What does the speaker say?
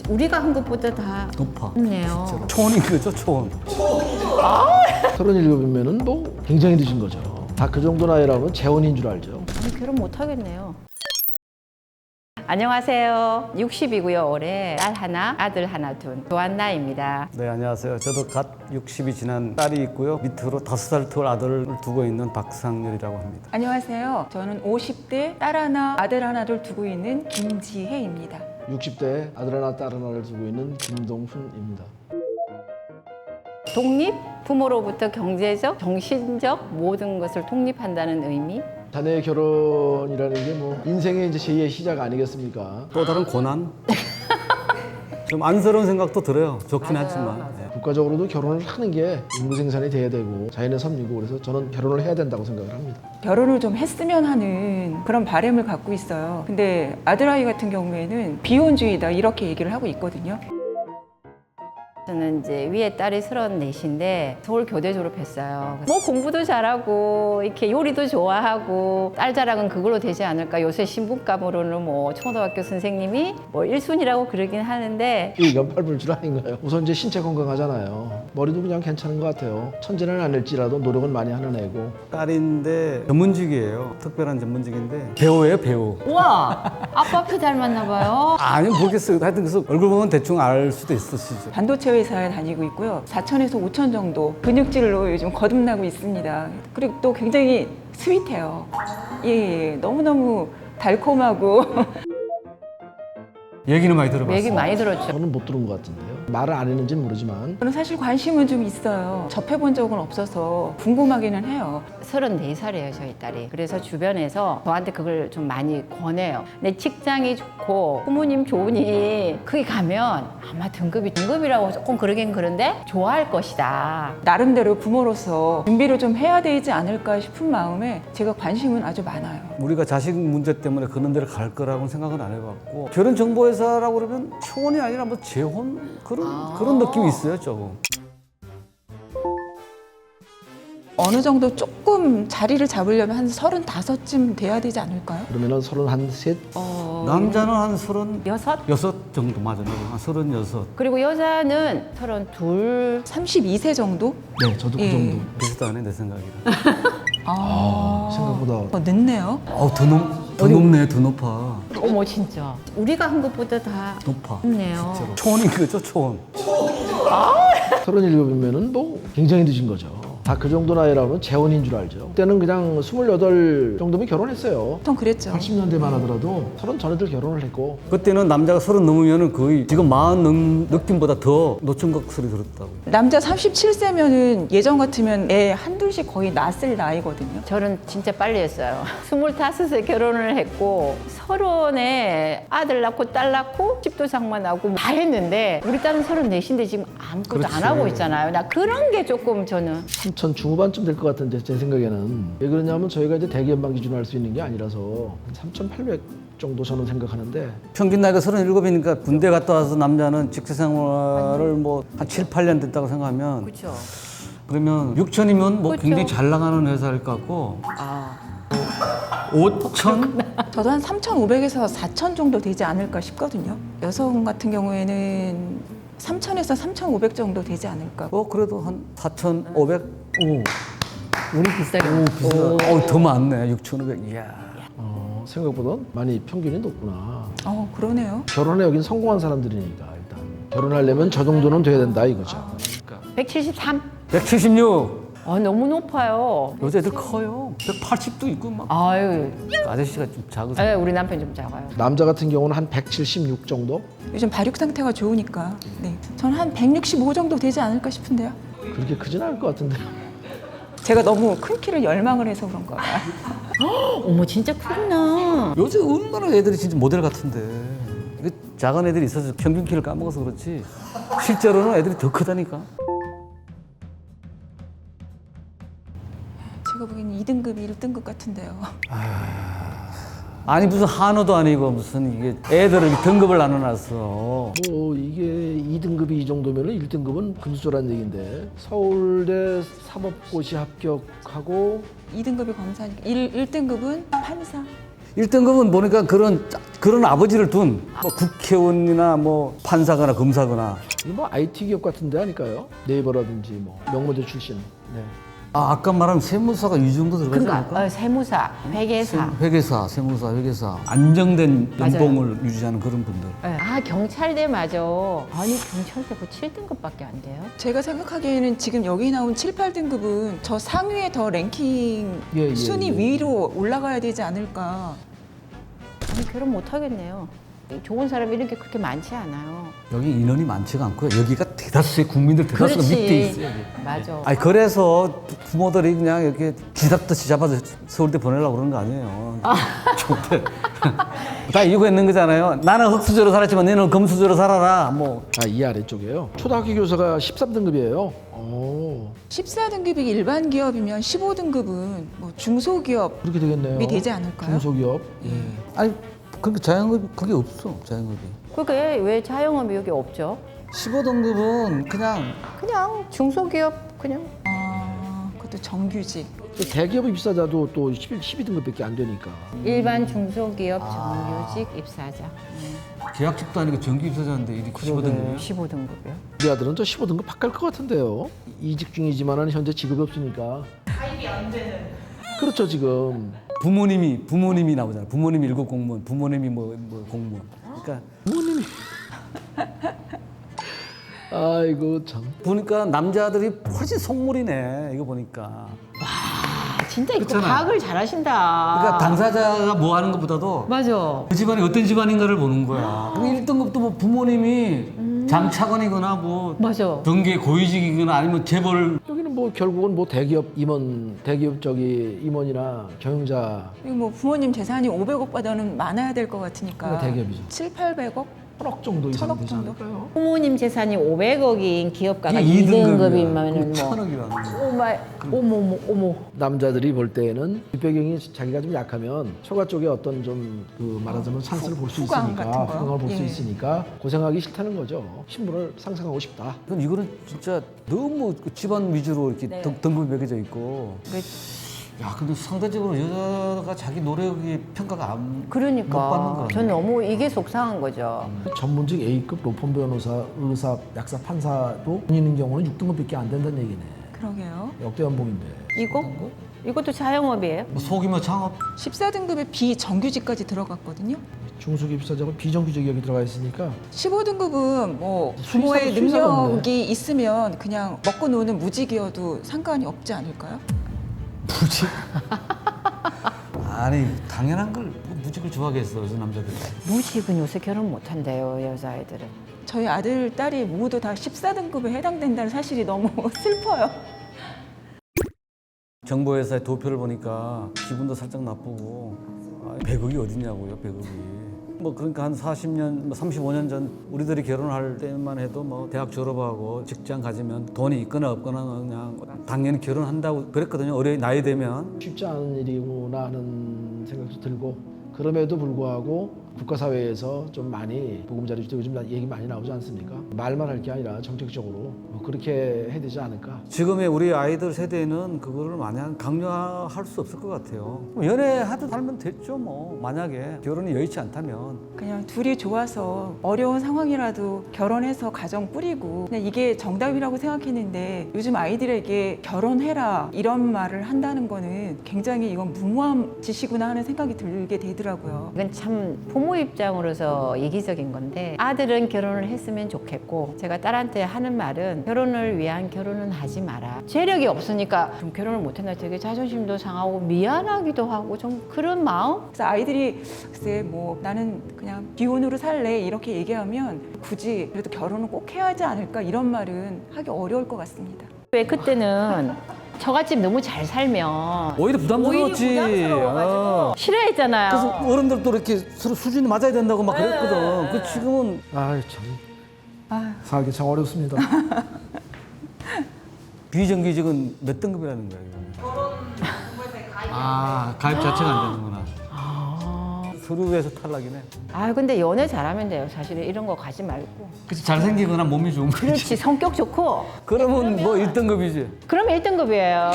우리가 한 것보다 다 높아. 높네요. 진짜로. 초원인 거죠, 초원. 37이면 뭐 굉장히 늦은 거죠. 다 그 정도 나이라면 재혼인 줄 알죠. 아니, 결혼 못 하겠네요. 안녕하세요. 60이고요. 올해 딸 하나, 아들 하나 둔 조한나입니다. 네, 안녕하세요. 저도 갓 60이 지난 딸이 있고요. 밑으로 5살 터울 아들을 두고 있는 박상렬이라고 합니다. 안녕하세요. 저는 50대 딸 하나, 아들 하나를 두고 있는 김지혜입니다. 60대 아들 하나 딸 하나를 두고 있는 김동훈입니다. 독립? 부모로부터 경제적, 정신적 모든 것을 독립한다는 의미? 자녀의 결혼이라는 게 뭐 인생의 이제 제2의 시작 아니겠습니까? 또 다른 고난? 좀 안쓰러운 생각도 들어요. 좋긴 하지만. 네. 국가적으로도 결혼을 하는 게 인구 생산이 돼야 되고 자연의 섭리고 그래서 저는 결혼을 해야 된다고 생각을 합니다. 결혼을 좀 했으면 하는 그런 바람을 갖고 있어요. 근데 아들아이 같은 경우에는 비혼주의다 이렇게 얘기를 하고 있거든요. 저는 이제 위에 딸이 34인데 서울 교대 졸업했어요. 뭐 공부도 잘하고 이렇게 요리도 좋아하고 딸 자랑은 그걸로 되지 않을까. 요새 신분감으로는 뭐 초등학교 선생님이 뭐 1순위라고 그러긴 하는데 이 연팔불줄 아닌가요? 우선 이제 신체 건강하잖아요. 머리도 그냥 괜찮은 것 같아요. 천재는 아닐지라도 노력은 많이 하는 애고. 딸인데 전문직이에요. 특별한 전문직인데 배우예요, 배우. 우와! 아빠 피 닮았나 봐요. 아니 모르겠어요. 하여튼 그래서 얼굴 보면 대충 알 수도 있으시죠. 반도체 회사에 다니고 있고요. 4천에서 5천 정도 근육질로 요즘 거듭나고 있습니다. 그리고 또 굉장히 스윗해요. 예, 너무너무 달콤하고 얘기는 많이 들어봤어요. 얘기 많이 들었죠. 저는 못 들은 것 같은데요. 말을 안 했는지는 모르지만 저는 사실 관심은 좀 있어요. 접해본 적은 없어서 궁금하기는 해요. 34살이에요, 저희 딸이. 그래서 주변에서 저한테 그걸 좀 많이 권해요. 내 직장이 좋고 부모님 좋으니 거기 가면 아마 등급이라고 조금 그러긴 그런데 좋아할 것이다. 나름대로 부모로서 준비를 좀 해야 되지 않을까 싶은 마음에 제가 관심은 아주 많아요. 우리가 자식 문제 때문에 그런 데를 갈 거라고는 생각은 안 해봤고 결혼정보회사라고 그러면 초혼이 아니라 뭐 재혼 그런 느낌이 있어요, 조금. 어느 정도 조금 자리를 잡으려면 한 35쯤 돼야 되지 않을까요? 그러면은 31, 남자는 한 36 여섯? 정도 맞아요. 한 36. 그리고 여자는 32. 32세 정도? 네, 저도 그 예. 정도. 비슷하네, 내 생각이랑. 생각보다 늦네요. 더 높네, 더 높아. 어머, 진짜. 우리가 한 것보다 다 높아. 높네요. 진짜로. 초혼인 거죠, 초혼. 37이면은 뭐 굉장히 늦은 거죠. 다 그 정도 나이라면 재혼인 줄 알죠. 그때는 그냥 28 정도면 결혼했어요. 보통 그랬죠. 80년대만 하더라도 30 전에들 결혼을 했고 그때는 남자가 30 넘으면 거의 지금 40 느낌보다 더 노총각 소리 들었다고. 남자 37세면은 예전 같으면 애 한둘씩 거의 낳았을 나이거든요. 저는 진짜 빨리 했어요. 25세 결혼을 했고 30에 아들 낳고 딸 낳고 집도 장만하고 다 했는데 우리 딸은 34인데 지금 아무것도 그렇지. 안 하고 있잖아요. 나 그런 게 조금 저는 3천 중후반쯤 될 것 같은데 제 생각에는 왜 그러냐면 저희가 이제 대기연방 기준으로 할 수 있는 게 아니라서 3,800 정도 저는 생각하는데 평균 나이가 37이니까 군대 갔다 와서 남자는 직장 생활을 뭐 한 7, 8년 됐다고 생각하면 그렇죠. 그러면 6천이면 뭐 그렇죠. 굉장히 잘 나가는 회사일 것 같고 아, 5천? 저도 한 3,500에서 4,000 정도 되지 않을까 싶거든요. 여성 같은 경우에는 3,000에서 3,500 정도 되지 않을까. 그래도 한 4,500? 오, 우리 비싸게. 더 많네. 6,500. 이야. 생각보다 많이 평균이 높구나. 그러네요. 결혼에 여긴 성공한 사람들이니까 일단 결혼하려면 저 정도는 돼야 된다 이거죠. 173? 176. 너무 높아요. 요새 애들 커요. 180도 있고 막. 아유, 아저씨가 좀 작으세요. 우리 남편 좀 작아요. 남자 같은 경우는 한 176 정도? 요즘 발육 상태가 좋으니까. 네. 저는 한 165 정도 되지 않을까 싶은데요. 그렇게 크진 않을 것 같은데. 제가 너무 큰 키를 열망을 해서 그런가 봐요. 어머, 진짜 크구나. 요새 얼마나 애들이 진짜 모델 같은데. 이게 작은 애들이 있어서 평균 키를 까먹어서 그렇지. 실제로는 애들이 더 크다니까. 제가 보기에는 2등급이 1등급 같은데요. 아니 무슨 한우도 아니고 무슨 이게 애들을 등급을 나눠놨어. 뭐 이게 2등급이 이 정도면 1등급은 금수저란 얘기인데 서울대 사법고시 합격하고 2등급이 검사니까 1등급은 판사. 1등급은 보니까 그런 아버지를 둔 뭐 국회의원이나 뭐 판사거나 검사거나. 이거 뭐 IT 기업 같은 데 아닐까요? 네이버라든지 뭐 명문대 출신. 네. 아까 말한 세무사가 이 정도 들어가지 않을까? 그러니까 세무사, 회계사. 회계사, 세무사, 회계사. 안정된 맞아요. 연봉을 유지하는 그런 분들. 아 경찰대 맞아. 아니 경찰대 그 7등급밖에 안 돼요? 제가 생각하기에는 지금 여기 나온 7, 8등급은 저 상위에 더 랭킹 예, 순위 위로 올라가야 되지 않을까. 아니 결혼 못 하겠네요. 좋은 사람이 이렇게 그렇게 많지 않아요. 여기 인원이 많지가 않고요. 여기가 대다수의 국민들 대다수가 밑에 있어요. 여기. 맞아. 아니 그래서 부모들이 그냥 이렇게 쥐잡듯이 잡아서 서울대 보내려고 그러는 거 아니에요. 좋대. 다 이유가 있는 거잖아요. 나는 흙수저로 살았지만 너는 금수저로 살아라. 뭐 이 아래쪽에요. 초등학교 교사가 13등급이에요. 오, 14등급이 일반 기업이면 15등급은 뭐 중소기업이 그렇게 되겠네요. 되지 않을까요? 중소기업. 예. 아니 그러니까 자영업이 그게 없어. 자영업이. 그게 왜 자영업이 여기 없죠? 15등급은 그냥 그냥 중소기업 그냥. 그것도 정규직. 또 대기업의 입사자도 또 12등급밖에 안 되니까. 일반 중소기업 정규직 입사자. 계약직도 아니고 정규 입사자인데 이렇게 15등급이요? 15등급이요? 우리 아들은 저 15등급 바뀔 것 같은데요. 이직 중이지만은 현재 직업이 없으니까. 가입이 안 되는. 그렇죠 지금. 부모님이 나오잖아요. 부모님이 1급 공무원, 부모님이 뭐 공무원. 그러니까 부모님이. 아이고 참. 보니까 남자들이 훨씬 속물이네. 이거 보니까. 아, 진짜 이거 그렇잖아. 파악을 잘하신다. 그러니까 당사자가 뭐 하는 것보다도 맞아. 그 집안이 어떤 집안인가를 보는 거야. 1등급도 뭐 부모님이 장차관이거나 뭐 맞아. 등계 고위직이거나 아니면 재벌. 여기는 뭐 결국은 뭐 대기업 임원, 대기업 임원이나 경영자. 그리고 뭐 부모님 재산이 500억보다는 많아야 될 것 같으니까. 그게 대기업이죠. 7, 800억? 1억 정도 이상 1,000억 되지 정도? 않을까요? 부모님 재산이 500억인 기업가가 이게 2등급이면은 뭐. 1,000억이라는 어머. 남자들이 볼 때에는 뒷배경이 자기가 좀 약하면 처가 쪽에 어떤 좀 그 말하자면 찬스를 볼 수 후광 있으니까 같은 거요? 후광을 볼 수 예. 있으니까 고생하기 싫다는 거죠. 신분을 상승하고 싶다. 그럼 이거는 진짜 너무 집안 위주로 이렇게 네. 등급이 매겨져 있고. 야, 근데 상대적으로 여자가 자기 노력이 평가가 안 못 받는 그러니까 거 전 너무 이게 속상한 거죠. 전문직 A급 로펌 변호사, 의사, 약사, 판사도 있는 경우는 6등급밖에 안 된다는 얘기네. 그러게요. 역대 연봉인데. 이것도 자영업이에요? 뭐 소규모 창업 14등급에 비정규직까지 들어갔거든요. 중소기업 입사자가 비정규직 여기 들어가 있으니까 15등급은 뭐 수의사가 부모의 수의사가 없네. 능력이 있으면 그냥 먹고 노는 무직이어도 상관이 없지 않을까요? 무직. 아니 당연한 걸 무직을 좋아하겠어 요즘 남자들이. 무직은 요새 결혼 못 한대요, 여자애들은. 저희 아들, 딸이 모두 다 14등급에 해당된다는 사실이 너무 슬퍼요. 정보회사의 도표를 보니까 기분도 살짝 나쁘고 100억이 어딨냐고요 100억이. 뭐 그러니까 한 40년, 뭐 35년 전 우리들이 결혼할 때만 해도 뭐 대학 졸업하고 직장 가지면 돈이 있거나 없거나 그냥 당연히 결혼한다고 그랬거든요. 어린 나이 되면. 쉽지 않은 일이구나 하는 생각도 들고 그럼에도 불구하고 국가사회에서 좀 많이 보금자리도 요즘 얘기 많이 나오지 않습니까? 말만 할 게 아니라 정책적으로 뭐 그렇게 해야 되지 않을까? 지금의 우리 아이들 세대는 그거를 마냥 강요할 수 없을 것 같아요. 연애하듯 살면 됐죠 뭐. 만약에 결혼이 여의치 않다면. 그냥 둘이 좋아서 어려운 상황이라도 결혼해서 가정 꾸리고 그냥 이게 정답이라고 생각했는데 요즘 아이들에게 결혼해라 이런 말을 한다는 거는 굉장히 이건 무모한 짓이구나 하는 생각이 들게 되더라고요. 이건 참 부모 입장으로서 이기적인 건데 아들은 결혼을 했으면 좋겠고 제가 딸한테 하는 말은 결혼을 위한 결혼은 하지 마라. 재력이 없으니까 좀 결혼을 못했나 되게 자존심도 상하고 미안하기도 하고 좀 그런 마음? 그래서 아이들이 글쎄 뭐 나는 그냥 비혼으로 살래 이렇게 얘기하면 굳이 그래도 결혼은 꼭 해야 하지 않을까 이런 말은 하기 어려울 것 같습니다. 왜 그때는 처갓집 너무 잘 살면 오히려 부담스러웠지. 부담스러워가지고 싫어했잖아요. 그래서 어른들도 이렇게 서로 수준이 맞아야 된다고 막 그랬거든. 그 지금은 아이 참 살기 참 어렵습니다. 비정규직은 몇 등급이라는 거야 이거. 가입 자체가 안 되는구나. 서류에서 탈락이네. 아 근데 연애 잘하면 돼요. 사실은 이런 거 가지 말고. 그치 잘생기거나 몸이 좋은 거지. 그렇지 성격 좋고 그러면 뭐 1등급이지. 그럼 1등급이에요.